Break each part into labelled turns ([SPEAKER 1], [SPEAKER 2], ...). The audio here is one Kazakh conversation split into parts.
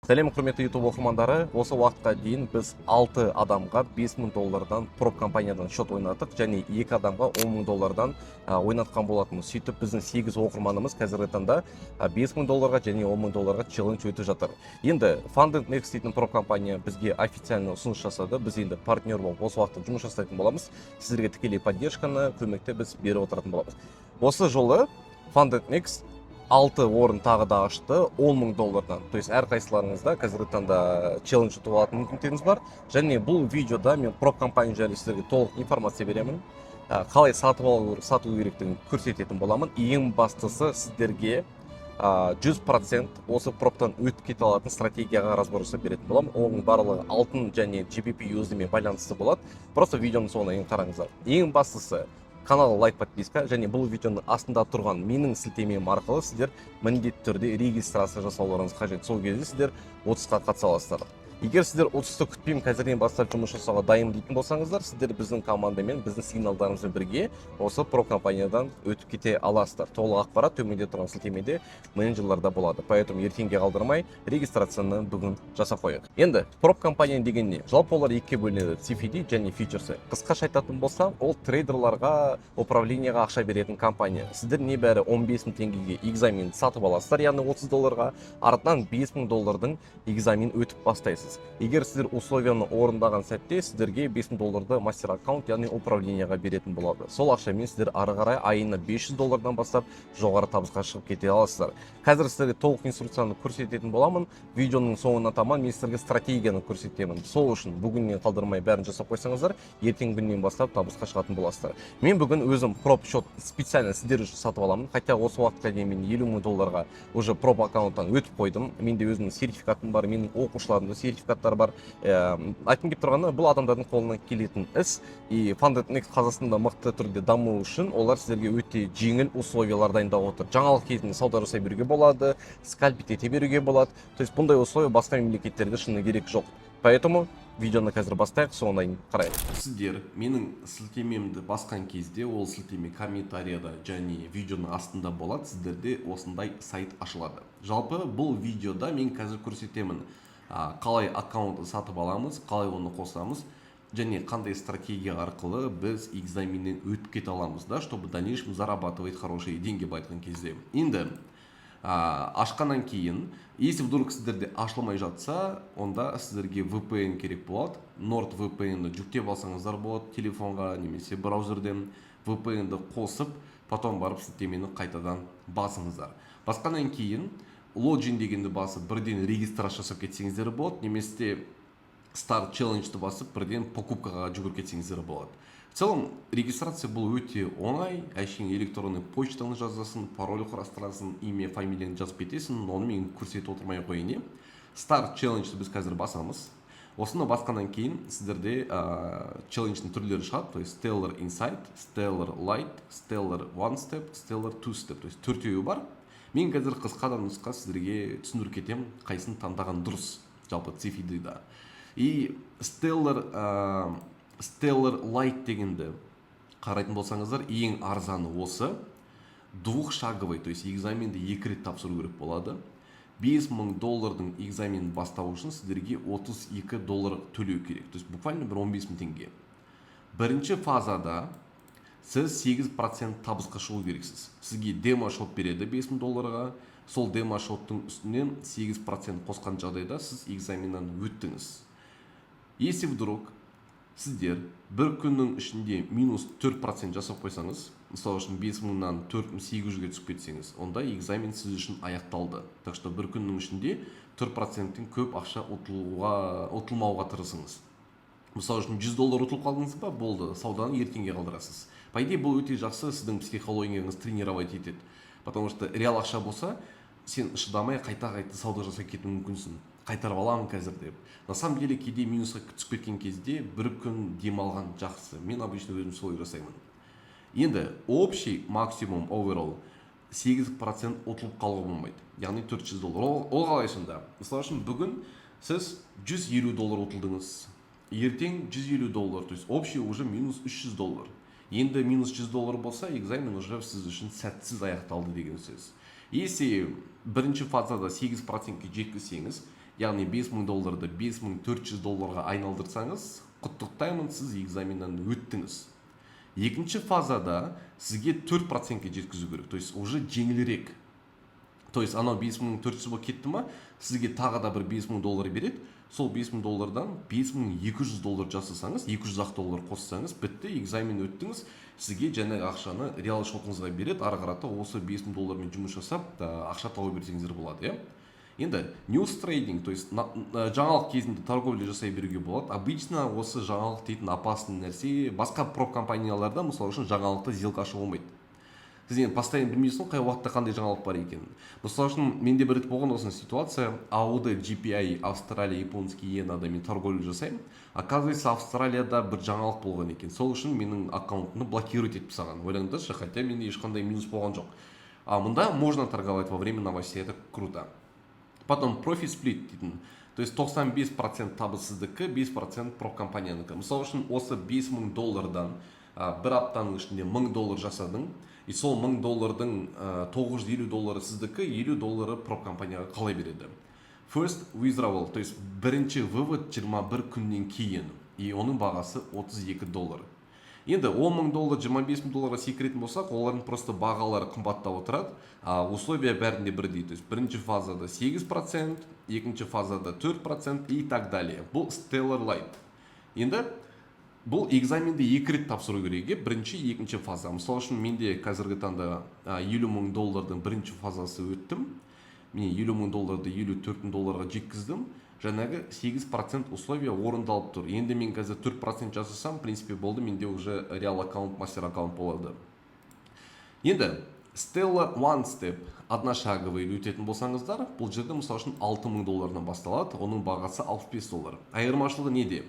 [SPEAKER 1] Сәлем құрметті YouTube оқырмандары, осы уақытқа дейін біз 6 адамға $5000 проб компаниядан шот ойнаттық, және 2 адамға $10,000 ойнатқан болатынбыз. Сөйтіп біздің 8 оқырманымыз қазіргі таңда $5000 және $10,000 челлендж өтіп жатыр. Енді Funded Next дейтін проб компания бізге официально ұсыныс жасады. Біз енді партнер болып осы уақытта жұмыс жасайтын боламыз. Сіздерге тікелей поддержканы, көмекті біз беріп отыратын боламыз. Осы жолы Funded Next 6 орын тағы да ашты $10,000-дан. То есть әрқайсыларыңызда қазіргі таңда челлендж ұтып алатын мүмкіндігіңіз бар. Және бұл видеода мен проб компания жайлы сіздерге толық информация беремін. Қалай сату керектігін көрсететін боламын. Ең бастысы сіздерге 100% осы пробтан өтіп кете алатын стратегияға разбор жасап беретін боламын. Оның барлығы алтын және GPP USD-мен байланысты болады. Просто видеоның соңына қараңыздар. Ең бастысы канал лайк, подписка, және бұл видеоның астында тұрған менің сілтемем арқылы сіздер міндетті түрде регистрация жасауларыңыз қажет. Сол кезде сіздер 30-қа қатыса аласыздар. Егер сіздер 30-ты күтпеймін, қазірден бастап жұмыс жасауға дайын дейтін болсаңыздар, сіздер біздің командамен, біздің сигналдарымызбен бірге осы проб компаниядан өтіп кете аласыздар. Толық ақпарат төменде тұрған сілтемеде менеджерларда болады. Поэтому ертеңге қалдырмай регистрацияны бүгін жасап қояйық. Енді проб компания деген не? Жалпы олар екіге бөлінеді: CFD және фьючерсы. Қысқаша айтатын болсам, ол трейдерларға, управленияға ақша беретін компания. Сіздер небәрі $15,000 экзамен сатып аласыздар, яғни $30, артынан $5,000 экзамен өтіп бастайсыз. Егер сіздер условияны орындаған сәтте, сіздерге $5,000 мастер аккаунт, яғни управленияға беретін болады. Сол ақшамен сіздер ары қарай айына $500 бастап жоғары табысқа шығып кете аласыздар. Қазір сіздерге толық инструкцияны көрсететін боламын. Видеоның соңына таман мен сіздерге стратегияны көрсетемін. Сол үшін бүгіннен қалдырмай бәрін жасап қойсаңыздар, ертең күннен бастап табысқа шығатын боласыздар. Мен бүгін өзім проб шот специально сіздер үшін сатып аламын. Хотя осы уақытқа дейін мен $50,000 уже проб аккаунттан өтіп қойдым. Менде өзімнің сертификатым бар, менің оқушыларымда сертификаттар бар. Айтқым келіп тұрғаны, бұл адамдардың қолынан келетін іс. И Funded Next Қазақстанда мықты түрде даму үшін олар сіздерге өте жеңіл условиялар дайындап отыр. Жаңалық кезінде сауда жасай беруге болады, скальпить ете беруге болады. То есть бұндай условия басқа мемлекеттерде шыны керек жоқ. Поэтому видеоны қазір бастайық, соңынан қарайық. Сіздер менің сілтемемді басқан кезде, ол сілтеме комментарияда және видеоның астында болады. Сіздерде осындай сайт ашылады. Жалпы бұл видеода мен қазір көрсетемін, қалай аккаунтты сатып аламыз, қалай оны қосамыз, және қандай стратегия арқылы біз экзаменнен өтіп кете аламыз, да, чтобы в дальнейшем зарабатывать хорошие деньги былай айтқан кезде. Енді ашқаннан кейін, если вдруг сіздерде ашылмай жатса, онда сіздерге VPN керек болады. NordVPN-ді жүктеп алсаңыздар болады телефонға немесе браузерден. VPN-ді қосып, потом барып сілтемені қайтадан басыңыздар. Басқаннан кейін лоджин дегенді басып бірден регистрация жасап кетсеңіздер болады, немесе Start Challenge-ді басып бірден покупкаға жүгіріп кетсеңіздер болады. В целом, регистрация бұл өте оңай. Әшейін электронный почтаны жазасың, пароль құрастырасың, имя, фамилияны жазып кетесің. Оны мен көрсетіп отырмай қойын. Start Challenge-ді біз қазір басамыз. Осыны басқаннан кейін сіздерде челлендждің түрлері шығады. То есть Stellar Insight, Stellar Light, Stellar One Step, Stellar Two Step. То есть төртеуі бар. Мен қазір қысқа нұсқа сіздерге түсіндіріп кетемін, қайсын таңдаған дұрыс, жалпы CFD-да. И Stellar Light дегенді қарайтын болсаңыздар, ең арзаны осы. Двухшаговый, то есть экзаменді 2 рет тапсыру керек болады. $5,000 экзамен бастау үшін сіздерге $32 төлеу керек. То есть буквально бір $15,000. Бірінші фазада сіз 8% табысқа шығу керексіз. Сізге демо шот береді $5,000-ға. Сол демо шоттың үстінен 8% қосқан жағдайда сіз экзаменнен өттіңіз. Если вдруг сіздер бір күннің ішінде минус 4% жасап қойсаңыз, мысалы үшін 5,000-нан 4,800-ге түсіп кетсеңіз, онда экзамен сіз үшін аяқталды. Так что бір күннің ішінде 4%-тен көп ақша ұтылмауға тырысыңыз. Мысалы үшін $100 ұтылып қалдыңыз ба, болды, сауданы ертеңге қалдырасыз. По идее, бұл өте жақсы сіздің психологияңыз тренировать етеді. Потому что реал ақша болса, сен шыдамай қайта сауда жасай кету мүмкінсің. Қайтарып аламын қазір деп. На самом деле, кейде минусқа түсіп кеткен кезде бір күн демалған жақсы. Мен обычно өзім солай жасаймын. Енді общий максимум overall 8% ұтылып қалуға болмайды. Яғни $400. Ол қалай сонда? Мысалы үшін бүгін сіз $150 ұтылдыңыз. Ертең $150, то есть общий уже минус $300. Енді минус $100 болса, экзамен уже сіз үшін сәтсіз аяқталды деген сөз. Если бірінші фазада 8%-ке жеткізсеңіз,
[SPEAKER 2] яғни 5000 долларды 5400 долларға айналдырсаңыз, құттықтаймын, сіз экзаменнен өттіңіз. Екінші фазада сізге 4%-ке жеткізу керек, то есть уже жеңілірек. То есть анау 5400 болып кетті ма, сізге тағы да бір 5000 доллар береді. Сол 5000 доллардан 5200 доллар жасасаңыз, 200 доллар қоссаңыз, бітті, экзамен өттіңіз. Сізге жаңағы ақшаны реал шотыңызға береді. Ары қарата осы 5000 доллармен жұмыс жасап, ақша тауып берсеңіздер болады, Енді news trading, то есть жаңалық кезінде торговля жасай беруге болады. Обычно осы жаңалық дейтін опасный нәрсе, басқа прop компанияларда мысалы үшін жаңалықта сделка ашу болмайды. Сіз енді постоянно білмейсің, қай уақытта қандай жаңалық бар екенін. Мысалы үшін менде бір рет болған осындай ситуация, AUD, GPI, Австралия, японский иенада мен торговля жасаймын. Оказывается, Австралияда бір жаңалық болған екен. Сол үшін менің аккаунтымды блокировать етіп тастаған. Ойлаңдаршы, хотя менде ешқандай минус болған жоқ. А мында можно торговать во время новостей, это круто. Потом profit split дейтін. То есть 95% табыс сіздікі, 5% прop компаниянікі. Мысалы үшін осы 5000 доллардан бір аптаның ішінде 1000 доллар жасадың, и сол 1000 доллардың 950 доллары сіздікі, 50 доллары прop компанияға қалай береді. First withdrawal, то есть бірінші вывод 21 күннен кейін, и оның бағасы 32 доллар. Енді 10 000 доллар, 25 000 долларға секіретін болсақ, олардың просто бағалары қымбаттап отырады, условия бәрінде бірдей. То есть бірінші фазада 8%, екінші фазада 4% и так далее. Бұл Stellar Light. Енді бұл экзаменде 2 рет тапсыру керек, бірінші, екінші фаза. Мысалы үшін менде қазіргі таңда 50 000 доллардың бірінші фазасы өттім. Мен 50 000 долларды 54 000 долларға жеткіздім. Жаңағы 8% условия орындалып тұр. Енді мен қазір 4% жасасам, в принципе, болды, менде уже реал аккаунт, мастер аккаунт болады. Енді Stellar One Step, одношаговый өтетін болсаңыздар, бұл жерде мысалы үшін 6 000 доллардан басталады, оның бағасы 65 доллар. Айырмашылығы неде?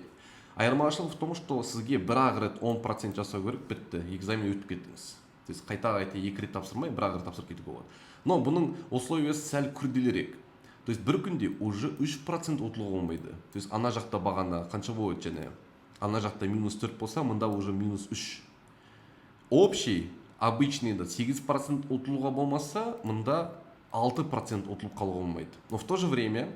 [SPEAKER 2] Айырмашылығы в том, что сізге бір-ақ рет 10% жасау керек, бітті, экзамен өтіп кеттіңіз. То есть қайта-қайта 2 рет тапсырмай, бір-ақ рет тапсырып кетуге болады. Но бұның условиясы сәл күрделірек. То есть бір күнде уже 3% ұтылуға болмайды. То есть ана жақта бағана қанша болады және? Ана жақта минус 4 болса, мында уже минус 3. Общий, обычный 8% ұтылуға болмаса, мында 6% ұтылып қалуға болмайды. Но в то же время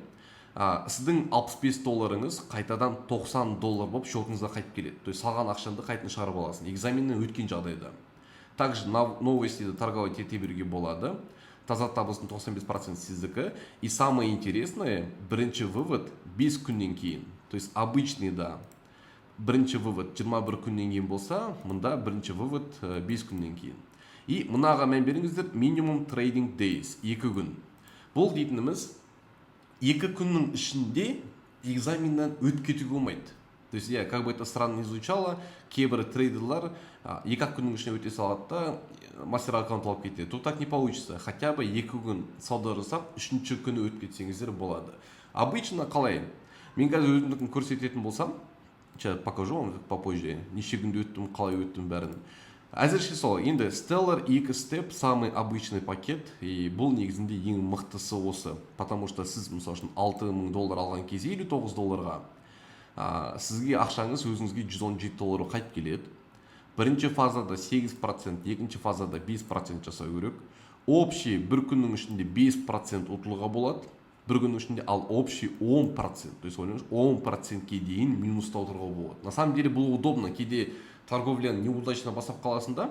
[SPEAKER 2] сіздің 65 долларыңыз қайтадан 90 доллар болып шотыңызға қайтып келеді. То есть салған ақшаңды қайтын шығарып аласың. Экзаменнен өткен жағдайда. Также новостиді торговать ете беруге болады. Таза табыстың 95% сіздікі. И самое интересное, бірінші вывод 5 күннен кейін. То есть обычный бірінші вывод 21 күннен кейін болса, мұнда бірінші вывод 5 күннен кейін. И мұнаға мән беріңіздер, minimum trading days, 2 күн. Бұл дейтініміз 2 күннің ішінде экзаменнен өтіп кетуге болмайды. То есть я как бы это странно не звучало, кейбір трейдерлар 2 күннің ішіне өте салады да, мастер аккаунт алып кетеді. Тут так не получится. Хотя бы 2 күн сауда жасап, 3-ші күні өтіп кетсеңіздер болады. Обычно қалай? Мен қазір өзімдікін көрсететін болсам, сейчас покажу вам попозже, неше күнде өттім, қалай өттім бәрін. Әзірше сол, енді Stellar 2 Step самый обычный пакет, и бұл негізінде ең мықтысы осы. Потому что сіз, мысалы үшін, 6 000 доллар алған кезде 59 долларға, сізге ақшаңыз өзіңізге 117 доллар қайтып келеді. Бірінші фазада 8%, екінші фазада 5% жасау керек. Общий бір күннің ішінде 5% ұтылуға болады. Бір күннің ішінде, ал общий 10%. То есть 10%-ке дейін минуста отыруға болады. На самом деле бұл удобно. Кейде торговляны неудачно басап қаласында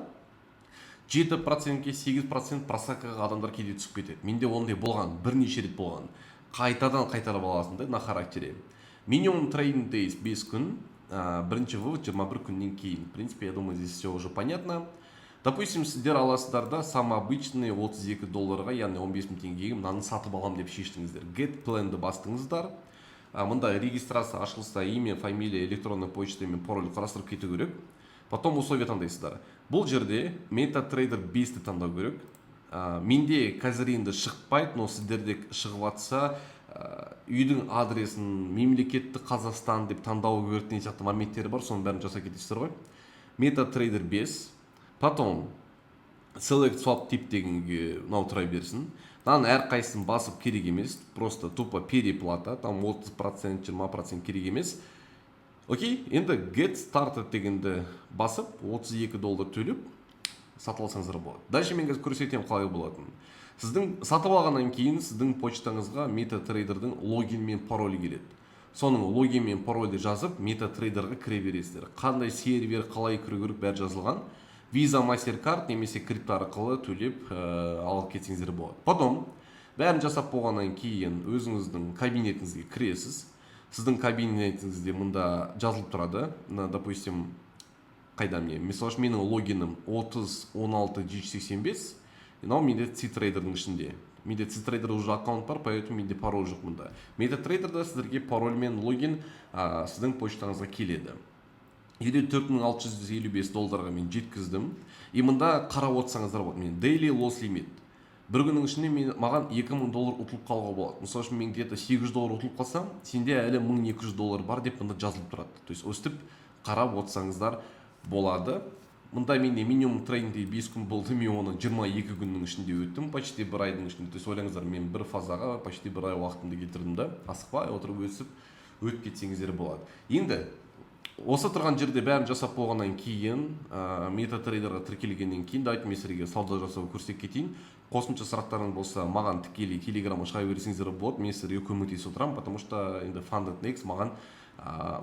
[SPEAKER 2] 7%-ке 8% просакаға адамдар кейде түсіп кетеді. Менде ондай болған, бірнеше рет болған. Қайтадан қайтарып аласың да на характере. Минимум трейдинг days 5 күн. Бірінші вывод 21 күннен кейін. В принципе, я думаю, здесь все уже понятно. Допустим, сіздер аласыздарда самый обычный 32 долларға, яғни 15 000 теңгеге мынаны сатып алам деп шештіңіздер. Get plan'ды бастыңыздар. Мында регистрация ашылса, имя, фамилия, электронный почта мен пароль қарастырып кету керек. Потом условия таңдайсыздар. Бұл жерде MetaTrader 5-ті таңдау керек. Менде қазір енді шықпайды, но сіздерде шығып атса, үйдің адресін мемлекетті Қазақстан деп таңдау керектен сияқты моменттері бар, соның бәрін жасап кетесіздер ғой. MetaTrader 5, потом Select Swap Tip дегенге мынау тұра берсін. Мынаның әрқайсысын басып керек емес, просто тупо переплата, там 30%, 20% керек емес. Окей, енді Get Started дегенді басып 32 доллар төлеп, сатып алсаңыздар болады. Дальше мен қазір көрсетемін қалай болатынын. Сіздің сатып алғаннан кейін сіздің почтаңызға MetaTrader'дың логин мен паролі келеді. Соның логин мен парольді жазып MetaTrader'ға кіре бересіздер. Қандай сервер, қалай кіру керек бәрі жазылған. Visa, MasterCard немесе крипто арқылы төлеп алып кетсеңіздер болады. Потом бәрін жасап болғаннан кейін өзіңіздің кабинетіңізге кіресіз. Сіздің кабинетіңізде мұнда жазылып тұрады. Допустим, қайда мне? Мысалы үшін менің логиным 3016G85. Мынау менде C-Trader'ның ішінде. Менде C-Trader уже аккаунт бар, поэтому менде пароль жоқ мұнда. MetaTrader'да сіздерге пароль мен логин сіздің почтаңызға келеді. 54.655 долларға мен жеткіздім. И мұнда қарап отырсаңыздар болады. Мен daily loss limit. Бір күннің ішінде маған 2000 доллар ұтылып қалуға болады. Мысалы үшін мен где-то 800 доллар ұтылып қалсам, сенде әлі 1200 доллар бар деп мұнда жазылып тұрады. То есть өстіп қарап отырсаңыздар болады. Мұнда менде минимум трейдинге 5 күн болды, мен оны 22 күннің ішінде өттім, почти бір айдың ішінде. То есть ойлаңыздар, мен бір фазаға почти бір ай уақытымды келтірдім да, асықпай отырып өтіп кетсеңіздер болады. Енді осы тұрған жерде бәрін жасап болғаннан кейін, MetaTrader'ға тіркелгеннен кейін, дайт мен сіздерге сауда жасауды көрсетіп кетейін. Қосымша сұрақтарың болса, маған тікелей телеграмға шыға берсеңіздер болады, мен сіздерге көмектесіп отырамын, потому что енді Funded.Next маған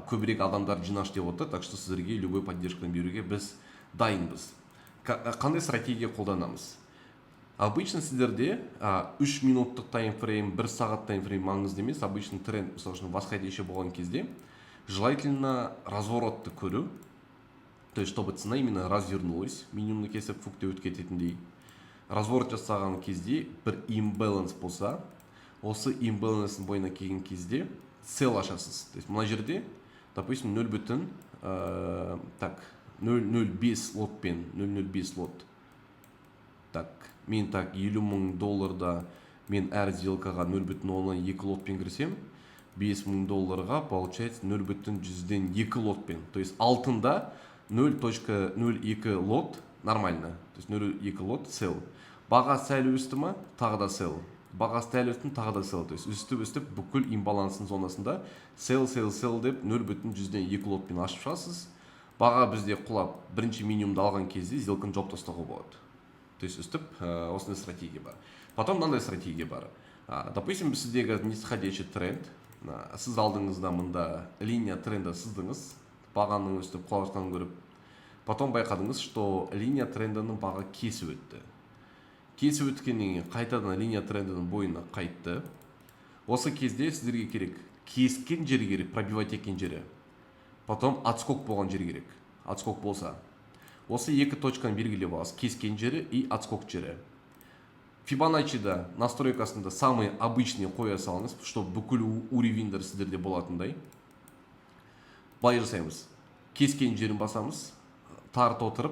[SPEAKER 2] көбірек адамдар жинаш деп отыр, так что сіздерге любой поддержканы беруге біз дайынбыз. Қандай стратегия қолданамыз? Обычно сіздерде 3 минуттық таймфрейм, 1 сағат таймфрейм маңызды емес. Обычно тренд, мысалы үшін восходящий болған кезде желательно разворотты көру, то есть чтобы цена именно развернулась, минимумды кесіп фукте өтіп кететіндей. Разворот жасаған кезде бір имбаланс болса, осы имбаланстың бойына келген кезде сел ашасыз. То есть мына жерде, допустим, 0,05 лотпен 0,05 лот. Так, мен так 50 мың долларда мен әр сделкаға 0,02 лотпен кірсем, 5 мың долларға получается 0,2 лотпен. То есть алтында 0,02 лот нормально. То есть 0,2 лот сел. Баға сәл өсті ма, тағы да сел. Баға сәл өсті, тағы да сел. То есть өстіп бүкіл имбалансын зонасында сел деп 0,2 лотпен ашып шығасыз. Баға бізде құлап бірінші минимумды алған кезде сделканы жауып тастауға болады. То есть өстіп осындай стратегия бар. Потом мынандай стратегия бар. Допустим, сіздегі нисходящий тренд. Сіз алдыңызда мұнда линия тренда сыздыңыз, бағаның өстіп құлап жатқанын көріп. Потом байқадыңыз, что линия трендінің баға кесіп өтті. Кесіп өткеннен кейін қайтадан линия трендінің бойына қайтты. Осы кезде сіздерге керек кескен жері керек, пробивать еткен жері. Потом отскок болған жері керек. Отскок болса. Осы екі точканы белгілеп аласыз. Кескен жері и отскок жері. Фибоначчида настройкасында самый обычный қоя салыңыз, чтобы бүкіл уровеньдер сіздерде болатындай. Былай жасаймыз. Кескен жерін басамыз, тарт отырып,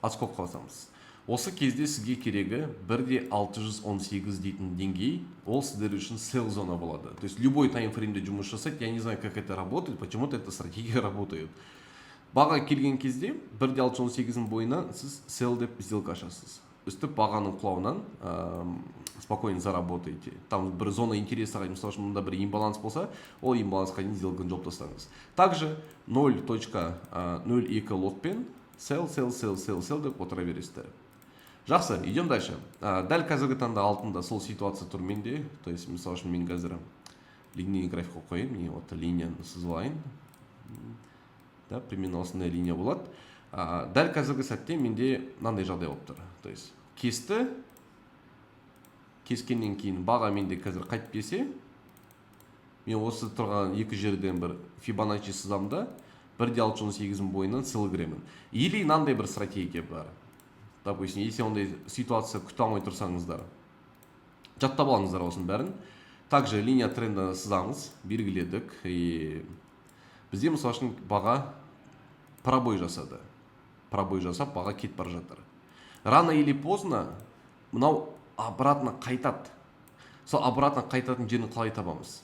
[SPEAKER 2] отскокқа басамыз. Осы кезде сізге керегі 1.618 дейтін деңгей, ол сіздер үшін сел зона болады. То есть любой таймфреймде жұмыс жасайды, я не знаю, как это работает, почему-то эта стратегия работает. Баға келген кезде 1.618 бойына сіз сел деп сделка ашасыз. Өстіп бағаның құлауынан спокойно заработаете. Там бір зона интересаға, мысалы үшін мұнда бір имбаланс болса, ол имбалансқа дейін сделканы жауып тастаңыз. Также 0.02 лотпен сел деп отыра бересіздер. Жақсы, идем дальше. Дәл қазіргі таңда алтында сол ситуация тұр менде. То есть, мысалы үшін мен қазір линейный графикқа қойын, мен вот линияны сызылайын. Да, примерно осындай линия болады. Дәл қазіргі сәтте менде мынандай жағдай болып тұр. То есть, кескеннен кейін баға менде қазір қайтып келсе, мен осы тұрған екі жерден бір Fibonacci сызамда 1.618 бойынан сел кіремін. Или мынандай бір стратегия бар. Допустим, если ондай ситуация күте алмай тұрсаңыздар, жаттап алыңыздар осының бәрін. Также линия тренда сызамыз, белгіледік. Бізде мысалы үшін баға пробой жасады. Пробой жасап, баға кетіп бара жатыр. Рано или поздно мынау обратно қайтады. Сол обратно қайтатын жерін қалай табамыз?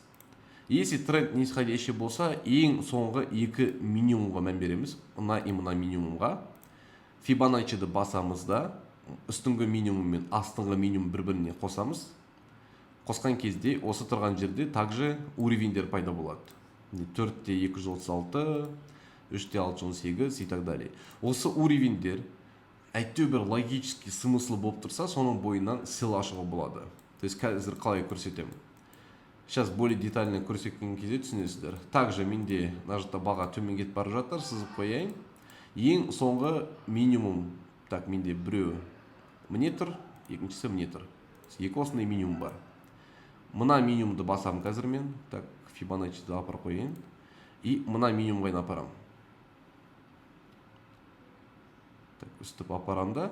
[SPEAKER 2] Если тренд нисходящий болса, ең соңғы екі минимумға мән береміз. Мына и мына минимумға. Фибоначчиді басамыз да, үстіңгі минимум мен астыңғы минимум бір-біріне қосамыз. Қосқан кезде осы тұрған жерде также уровеньдер пайда болады. 4.236, 3.618 и так далее. Осы уровеньдер әйтеуір бір логический смыслы болып тұрса, соның бойынан сел ашуға болады. То есть қазір қалай көрсетемін. Сейчас более детально көрсеткен кезде түсінесіздер. Также менде мына жақта баға төмен кетіп бара жатыр, сызып қояйын. Ең соңғы минимум, так, менде біреу міне тұр, екіншісі міне тұр. Екі осындай минимум бар. Мына минимумды басамын қазір мен. Так, Fibonacci'ді апарып қояйын. И мына минимумға апарамын. Так, үстіп апарам да.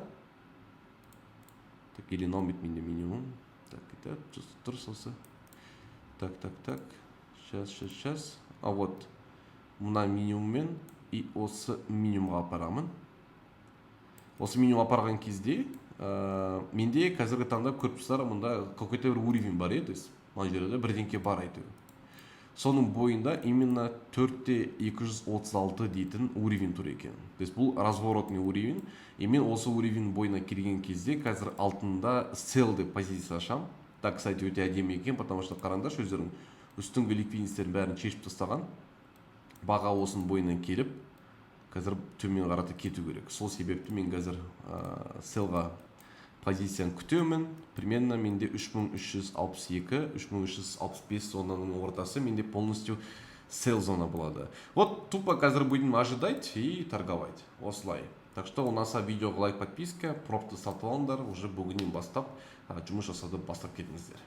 [SPEAKER 2] Так, или номет менде минимум. Так, это дұрыс осы. Так. Сейчас. А вот мына минимуммен и осы минимумға апарамын. Осы минимум апарған кезде менде қазіргі таңда көріп тұрсыздар, мұнда какой-то бір уровень бар еді. Мына жерде бірдеңке бар әйтеуір. Соның бойында именно 4.236 дейтін уровень тұр екен. То есть бұл разворотный уровень. И мен осы уровень бойына келген кезде қазір алтында sell деп позиция ашам. Так, кстати, өте әдемі екен, потому что қараңдаршы өздерің үстіңгі ликвидностьтерін бәрін шешіп тастаған. Баға осының бойынан келіп, қазір төмен қарата кету керек. Сол себепті мен қазір sellға позицияны күтемін. Примерно менде 3362, 3365 зонаның ортасы менде полностью sell зона болады. Вот тупо қазір будем ожидать и торговать. Осылай. Так что у нас видеоға лайк, подписка, пропты сатып алыңдар, уже бүгіннен бастап жұмыс жасауды бастап кетіңіздер.